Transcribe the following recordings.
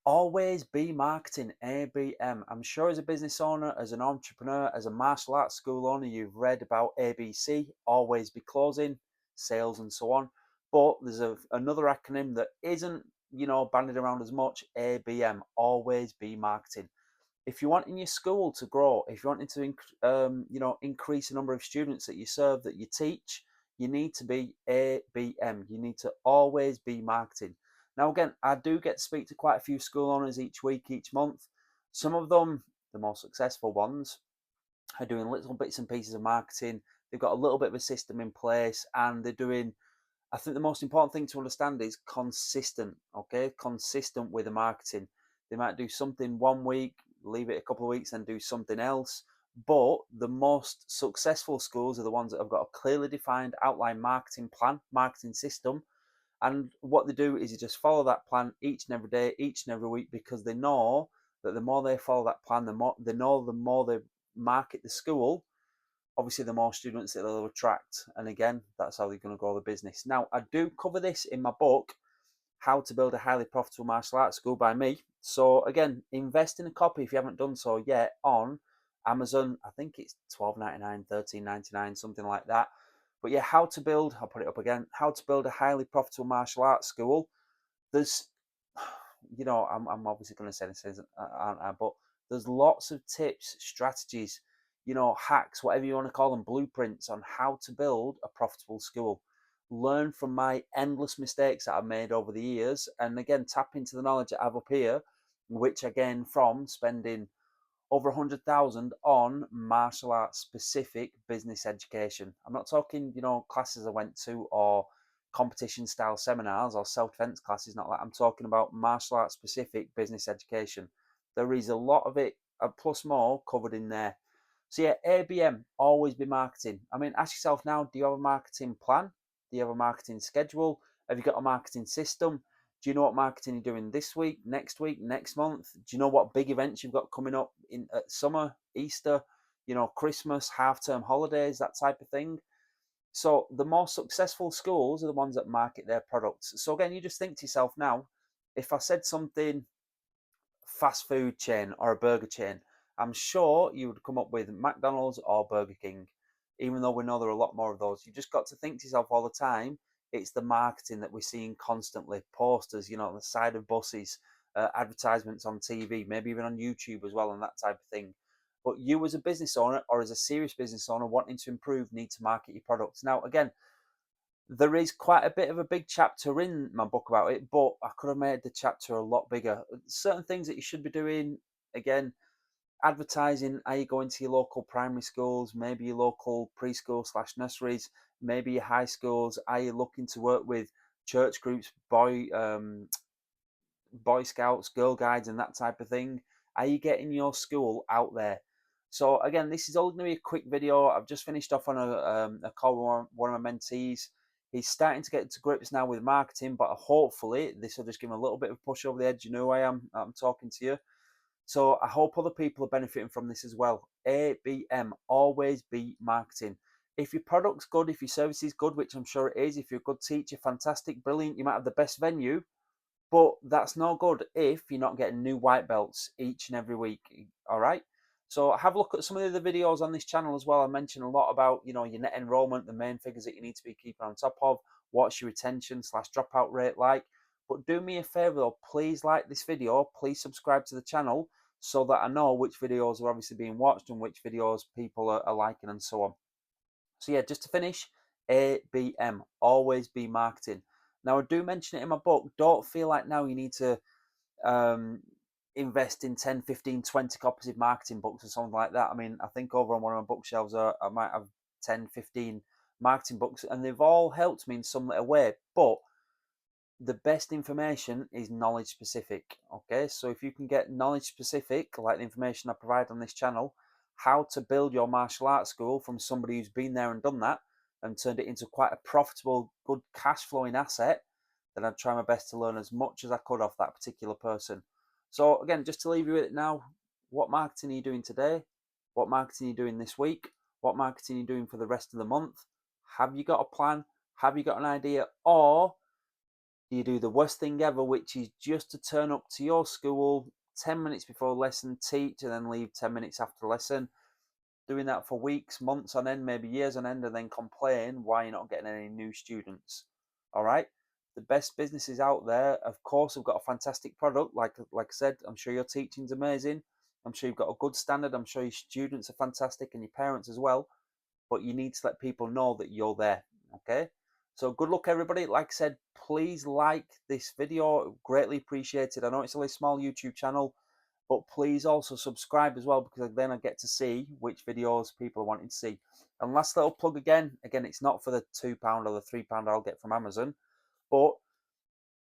Always be marketing, ABM. I'm sure as a business owner, as an entrepreneur, as a martial arts school owner, you've read about ABC, always be closing, sales, and so on. But there's another acronym that isn't, bandied around as much, ABM, always be marketing. If you want in your school to grow, if you want to increase the number of students that you serve, that you teach, you need to be ABM. You need to always be marketing. Now, again, I do get to speak to quite a few school owners each week, each month. Some of them, the more successful ones, are doing little bits and pieces of marketing. They've got a little bit of a system in place, and they're doing, I think the most important thing to understand is consistent, okay? Consistent with the marketing. They might do something one week, leave it a couple of weeks, and do something else. But the most successful schools are the ones that have got a clearly defined outline marketing plan, marketing system. And what they do is you just follow that plan each and every day, each and every week, because they know that the more they follow that plan, the more they market the school, obviously the more students that they'll attract. And again, that's how they're going to grow the business. Now, I do cover this in my book, How to Build a Highly Profitable Martial Arts School by me. So again, invest in a copy if you haven't done so yet on Amazon. I think it's 12.99, 13.99, something like that. But yeah, how to build, I'll put it up again, How to Build a Highly Profitable Martial Arts School. There's, I'm obviously going to say this, aren't I? But there's lots of tips, strategies, hacks, whatever you want to call them, blueprints on how to build a profitable school. Learn from my endless mistakes that I've made over the years, and again, tap into the knowledge that I have up here, which again, from spending over 100,000 on martial arts specific business education. I'm not talking, classes I went to or competition style seminars or self defense classes, not like I'm talking about martial arts specific business education. There is a lot of it, plus more, covered in there. So, yeah, ABM, always be marketing. I mean, ask yourself now, do you have a marketing plan? Do you have a marketing schedule? Have you got a marketing system? Do you know what marketing you're doing this week, next month? Do you know what big events you've got coming up in summer, Easter, Christmas, half-term holidays, that type of thing? So the more successful schools are the ones that market their products. So again, you just think to yourself now, if I said something fast food chain or a burger chain, I'm sure you would come up with McDonald's or Burger King, even though we know there are a lot more of those. You just got to think to yourself all the time, it's the marketing that we're seeing constantly, posters, on the side of buses, advertisements on TV, maybe even on YouTube as well, and that type of thing. But you as a business owner or as a serious business owner wanting to improve need to market your products. Now, again, there is quite a bit of a big chapter in my book about it, but I could have made the chapter a lot bigger. Certain things that you should be doing, again, advertising. Are you going to your local primary schools, maybe your local preschool slash nurseries, maybe your high schools? Are you looking to work with church groups, boy scouts, girl guides, and that type of thing? Are you getting your school out there? So again, this is only going to be a quick video. I've just finished off on a call with one of my mentees. He's starting to get to grips now with marketing, but hopefully this will just give him a little bit of a push over the edge. You know who I am. I'm talking to you. So I hope other people are benefiting from this as well. ABM, always be marketing. If your product's good, if your service is good, which I'm sure it is, if you're a good teacher, fantastic, brilliant, you might have the best venue, but that's no good if you're not getting new white belts each and every week. All right. So have a look at some of the other videos on this channel as well. I mentioned a lot about your net enrollment, the main figures that you need to be keeping on top of. What's your retention slash dropout rate like? But do me a favor though, please like this video. Please subscribe to the channel so that I know which videos are obviously being watched and which videos people are liking and so on. So yeah, just to finish, ABM, always be marketing. Now I do mention it in my book. Don't feel like now you need to um, invest in 10, 15, 20 copies of marketing books or something like that. I mean, I think over on one of my bookshelves, I might have 10, 15 marketing books, and they've all helped me in some little way. But the best information is knowledge specific. Okay, so if you can get knowledge specific, like the information I provide on this channel, how to build your martial arts school from somebody who's been there and done that and turned it into quite a profitable, good cash flowing asset, then I'd try my best to learn as much as I could off that particular person. So again, just to leave you with it now, what marketing are you doing today? What marketing are you doing this week? What marketing are you doing for the rest of the month? Have you got a plan? Have you got an idea? Or Do you do the worst thing ever, which is just to turn up to your school 10 minutes before lesson, teach, and then leave 10 minutes after lesson? Doing that for weeks, months on end, maybe years on end, and then complain why you're not getting any new students. All right. The best businesses out there, of course, have got a fantastic product. Like I said, I'm sure your teaching's amazing. I'm sure you've got a good standard. I'm sure your students are fantastic and your parents as well. But you need to let people know that you're there. Okay. So good luck, everybody. Like I said, please like this video. Greatly appreciated. I know it's only a small YouTube channel, but please also subscribe as well, because then I get to see which videos people are wanting to see. And last little plug again, it's not for the £2 or the £3 I'll get from Amazon, but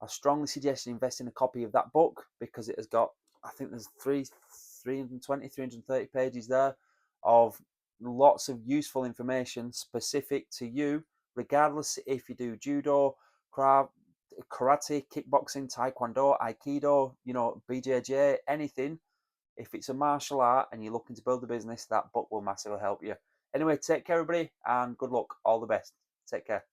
I strongly suggest you invest in a copy of that book, because it has got, I think there's 330 pages there of lots of useful information specific to you, regardless if you do judo, karate, kickboxing, taekwondo, aikido, BJJ, anything. If it's a martial art and you're looking to build a business, that book will massively help you. Anyway, take care, everybody, and good luck. All the best. Take care.